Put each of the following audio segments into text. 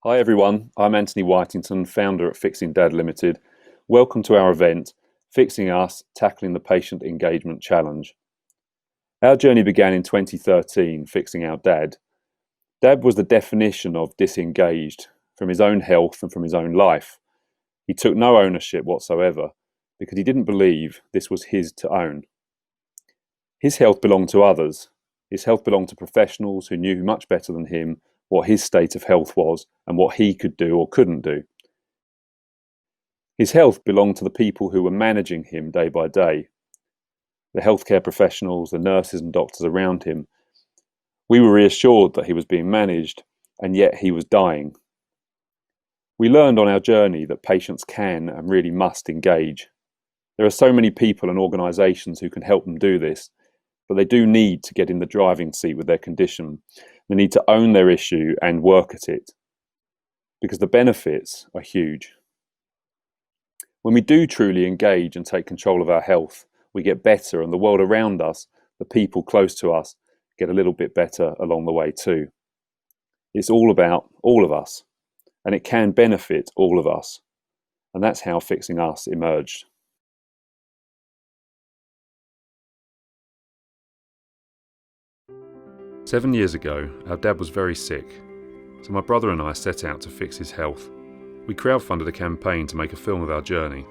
Hi everyone, I'm Anthony Whitington, founder at Fixing Dad Limited. Welcome to our event, Fixing Us, Tackling the Patient Engagement Challenge. Our journey began in 2013, fixing our dad. Dad was the definition of disengaged from his own health and from his own life. He took no ownership whatsoever because he didn't believe this was his to own. His health belonged to others. His health belonged to professionals who knew much better than him what his state of health was and what he could do or couldn't do. His health belonged to the people who were managing him day by day, the healthcare professionals, the nurses and doctors around him. We were reassured that he was being managed, and yet he was dying. We learned on our journey that patients can and really must engage. There are so many people and organisations who can help them do this, but they do need to get in the driving seat with their condition. They need to own their issue and work at it, because the benefits are huge. When we do truly engage and take control of our health, we get better, and the world around us, the people close to us, get a little bit better along the way too. It's all about all of us, and it can benefit all of us. And that's how Fixing Us emerged. "7 years ago, our dad was very sick, so my brother and I set out to fix his health. We crowdfunded a campaign to make a film of our journey.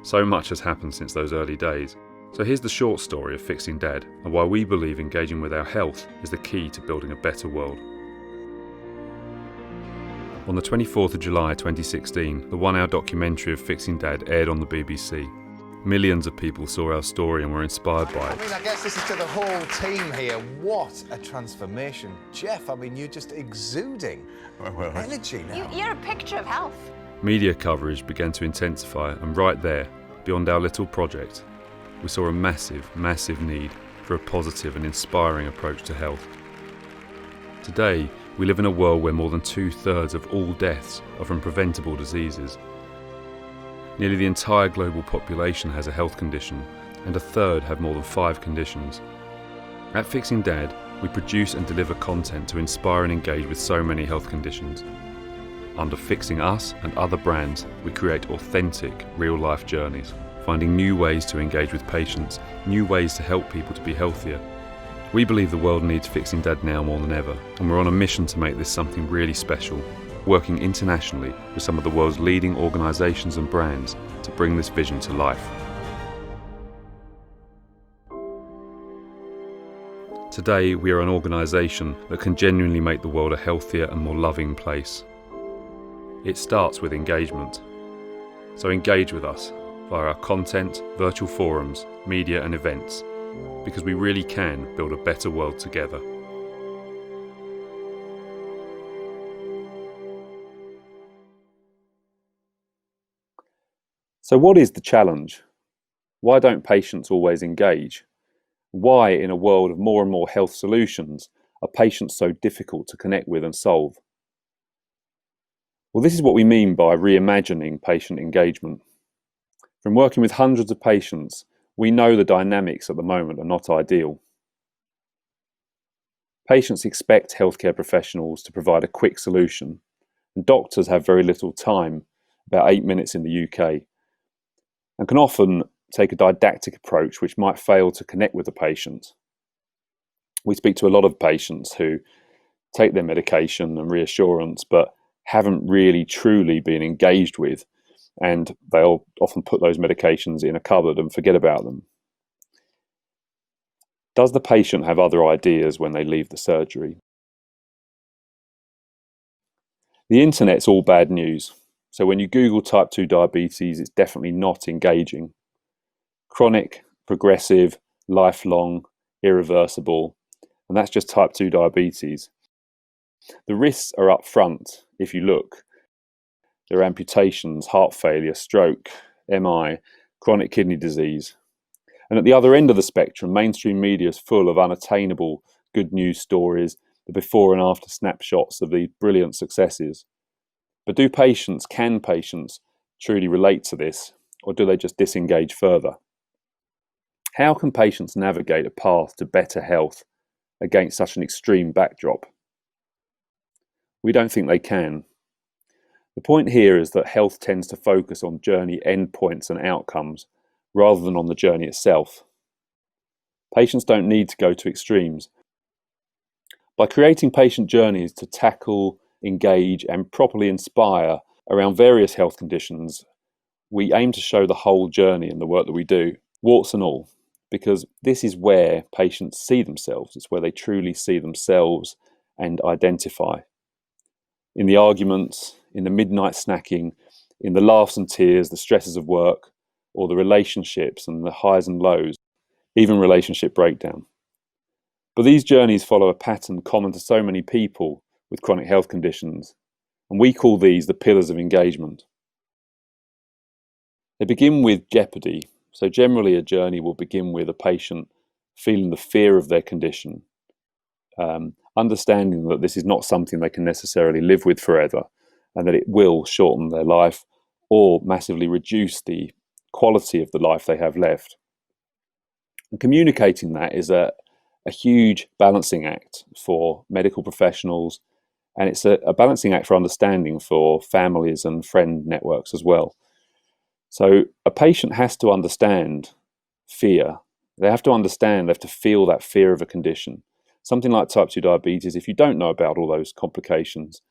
So much has happened since those early days, so here's the short story of Fixing Dad and why we believe engaging with our health is the key to building a better world. On the 24th of July 2016, the 1-hour documentary of Fixing Dad aired on the BBC. Millions of people saw our story and were inspired by it. I guess this is to the whole team here. What a transformation. Jeff, you're just exuding energy now. You're a picture of health. Media coverage began to intensify, and right there, beyond our little project, we saw a massive need for a positive and inspiring approach to health. Today, we live in a world where more than 2/3 of all deaths are from preventable diseases. Nearly the entire global population has a health condition, and 1/3 have more than 5 conditions. At Fixing Dad, we produce and deliver content to inspire and engage with so many health conditions. Under Fixing Us and other brands, we create authentic, real-life journeys, finding new ways to engage with patients, new ways to help people to be healthier. We believe the world needs Fixing Dad now more than ever, and we're on a mission to make this something really special, working internationally with some of the world's leading organisations and brands to bring this vision to life. Today, we are an organisation that can genuinely make the world a healthier and more loving place. It starts with engagement. So engage with us via our content, virtual forums, media and events, because we really can build a better world together. So what is the challenge? Why don't patients always engage? Why, in a world of more and more health solutions, are patients so difficult to connect with and solve? Well, this is what we mean by reimagining patient engagement. From working with hundreds of patients, we know the dynamics at the moment are not ideal. Patients expect healthcare professionals to provide a quick solution, and doctors have very little time, about 8 minutes in the UK, and can often take a didactic approach which might fail to connect with the patient. We speak to a lot of patients who take their medication and reassurance but haven't really truly been engaged with, and they'll often put those medications in a cupboard and forget about them. Does the patient have other ideas when they leave the surgery? The internet's all bad news. So when you Google type 2 diabetes, it's definitely not engaging. Chronic, progressive, lifelong, irreversible, and that's just type 2 diabetes. The risks are up front if you look. There are amputations, heart failure, stroke, MI, chronic kidney disease. And at the other end of the spectrum, mainstream media is full of unattainable good news stories, the before and after snapshots of these brilliant successes. But can patients truly relate to this, or do they just disengage further? How can patients navigate a path to better health against such an extreme backdrop? We don't think they can. The point here is that health tends to focus on journey endpoints and outcomes rather than on the journey itself. Patients don't need to go to extremes. By creating patient journeys to tackle, engage, and properly inspire around various health conditions, we aim to show the whole journey in the work that we do, warts and all, because this is where patients see themselves. It's where they truly see themselves and identify. In the arguments, in the midnight snacking, in the laughs and tears, the stresses of work, or the relationships and the highs and lows, even relationship breakdown. But these journeys follow a pattern common to so many people with chronic health conditions, and we call these the pillars of engagement. They begin with jeopardy. So generally a journey will begin with a patient feeling the fear of their condition, understanding that this is not something they can necessarily live with forever, and that it will shorten their life or massively reduce the quality of the life they have left. And communicating that is a huge balancing act for medical professionals, and it's a balancing act for understanding for families and friend networks as well. So a patient has to understand fear. They have to feel that fear of a condition. Something like type 2 diabetes, if you don't know about all those complications,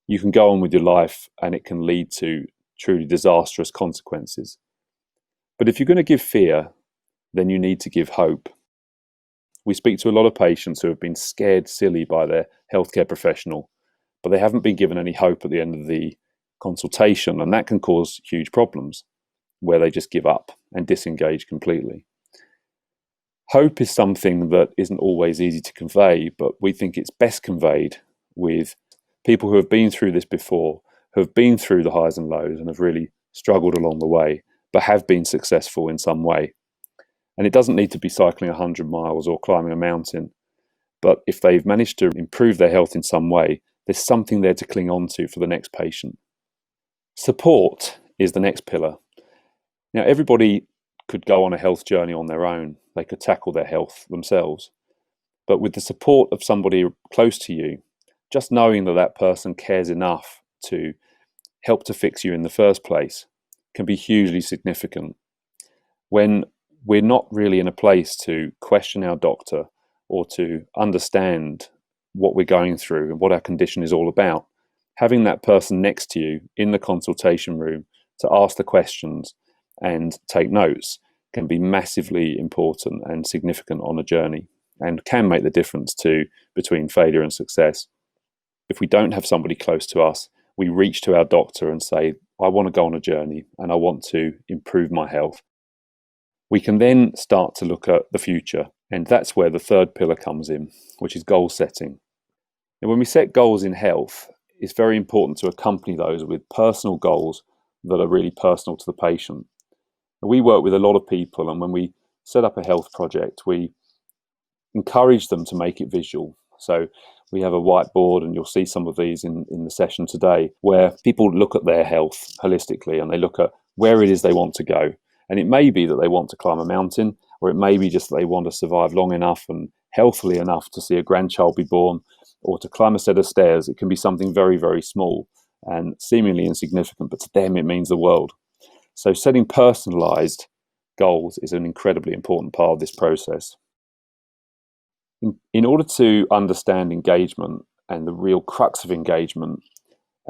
you can go on with your life and it can lead to truly disastrous consequences. But if you're going to give fear, then you need to give hope. We speak to a lot of patients who have been scared silly by their healthcare professional, but they haven't been given any hope at the end of the consultation, and that can cause huge problems where they just give up and disengage completely. Hope is something that isn't always easy to convey, but we think it's best conveyed with people who have been through this before, who have been through the highs and lows and have really struggled along the way, but have been successful in some way. And it doesn't need to be cycling 100 miles or climbing a mountain, but if they've managed to improve their health in some way, there's something there to cling on to for the next patient. Support is the next pillar. Now, everybody could go on a health journey on their own. They could tackle their health themselves. But with the support of somebody close to you, just knowing that that person cares enough to help to fix you in the first place can be hugely significant. When we're not really in a place to question our doctor or to understand what we're going through and what our condition is all about, having that person next to you in the consultation room to ask the questions and take notes can be massively important and significant on a journey, and can make the difference between failure and success. If we don't have somebody close to us, we reach to our doctor and say, I want to go on a journey and I want to improve my health. We can then start to look at the future, and that's where the third pillar comes in, which is goal setting. And when we set goals in health, it's very important to accompany those with personal goals that are really personal to the patient. We work with a lot of people, and when we set up a health project, we encourage them to make it visual. So we have a whiteboard, and you'll see some of these in the session today, where people look at their health holistically and they look at where it is they want to go. And it may be that they want to climb a mountain, or it may be just that they want to survive long enough and healthily enough to see a grandchild be born, or to climb a set of stairs. It can be something very, very small and seemingly insignificant, but to them it means the world. So setting personalized goals is an incredibly important part of this process. In order to understand engagement and the real crux of engagement,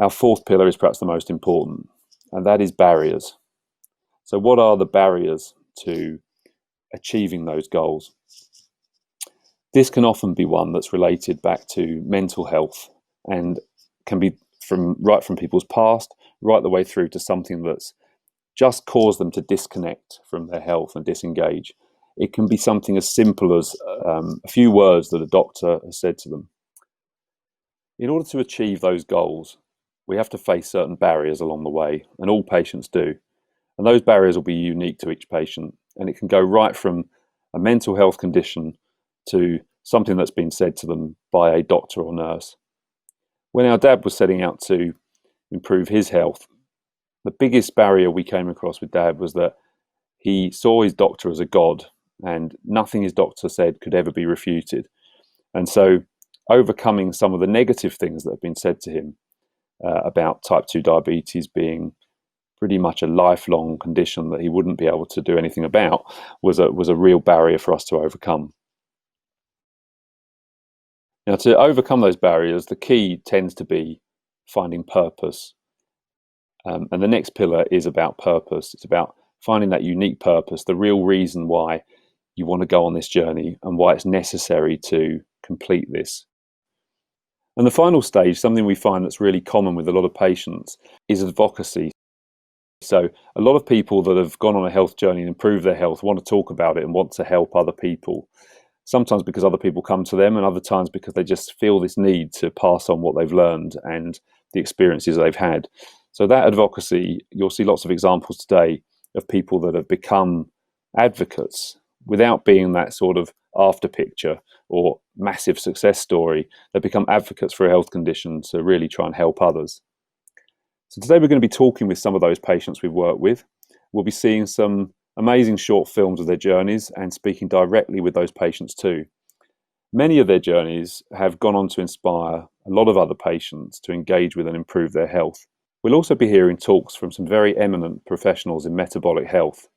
our fourth pillar is perhaps the most important, and that is barriers. So what are the barriers to achieving those goals? This can often be one that's related back to mental health, and can be from people's past right the way through to something that's just caused them to disconnect from their health and disengage. It can be something as simple as a few words that a doctor has said to them. In order to achieve those goals, we have to face certain barriers along the way, and all patients do. And those barriers will be unique to each patient, and it can go right from a mental health condition to something that's been said to them by a doctor or nurse. When our dad was setting out to improve his health, the biggest barrier we came across with Dad was that he saw his doctor as a god, and nothing his doctor said could ever be refuted. And so overcoming some of the negative things that have been said to him about type 2 diabetes being pretty much a lifelong condition that he wouldn't be able to do anything about was a real barrier for us to overcome. Now, to overcome those barriers, the key tends to be finding purpose. And the next pillar is about purpose. It's about finding that unique purpose, the real reason why you want to go on this journey and why it's necessary to complete this. And the final stage, something we find that's really common with a lot of patients, is advocacy. So a lot of people that have gone on a health journey and improved their health want to talk about it and want to help other people. Sometimes because other people come to them, and other times because they just feel this need to pass on what they've learned and the experiences they've had. So that advocacy, you'll see lots of examples today of people that have become advocates without being that sort of after picture or massive success story. They become advocates for a health condition to really try and help others. So today we're going to be talking with some of those patients we've worked with. We'll be seeing some amazing short films of their journeys and speaking directly with those patients too. Many of their journeys have gone on to inspire a lot of other patients to engage with and improve their health. We'll also be hearing talks from some very eminent professionals in metabolic health.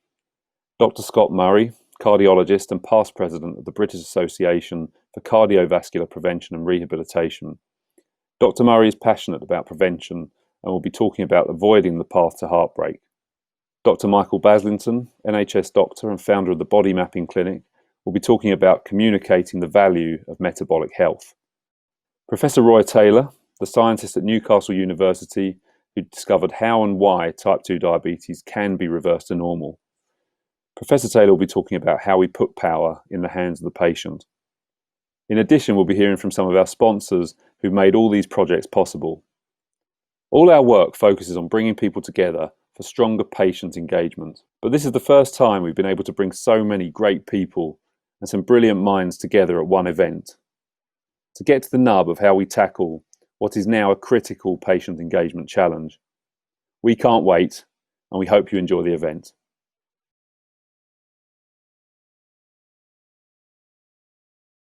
Dr. Scott Murray, cardiologist and past president of the British Association for Cardiovascular Prevention and Rehabilitation. Dr. Murray is passionate about prevention and will be talking about avoiding the path to heartbreak. Dr. Michael Baslington, NHS doctor and founder of the Body Mapping Clinic, will be talking about communicating the value of metabolic health. Professor Roy Taylor, the scientist at Newcastle University who discovered how and why type 2 diabetes can be reversed to normal. Professor Taylor will be talking about how we put power in the hands of the patient. In addition, we'll be hearing from some of our sponsors who made all these projects possible. All our work focuses on bringing people together for stronger patient engagement. But this is the first time we've been able to bring so many great people and some brilliant minds together at one event to get to the nub of how we tackle what is now a critical patient engagement challenge. We can't wait, and we hope you enjoy the event.